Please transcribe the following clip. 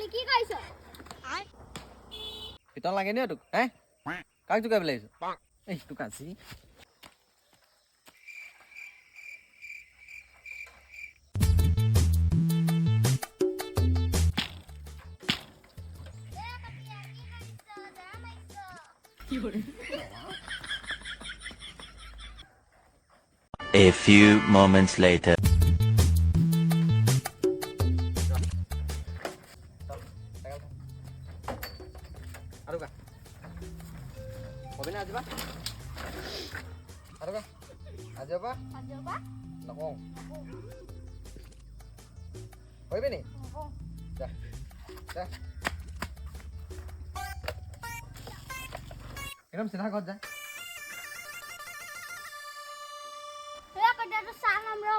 খালি কি কৈছ পিতন লাগে নি তোক হে কাক জোকাই পেলাইছ এই তোক আজি A few moments later. আৰু কা কবি না আজি বা আৰু কা আজি বা নকওঁ কৰিবি নি যা যা একদম চিধা ঘৰত যা চাহ নাম ৰ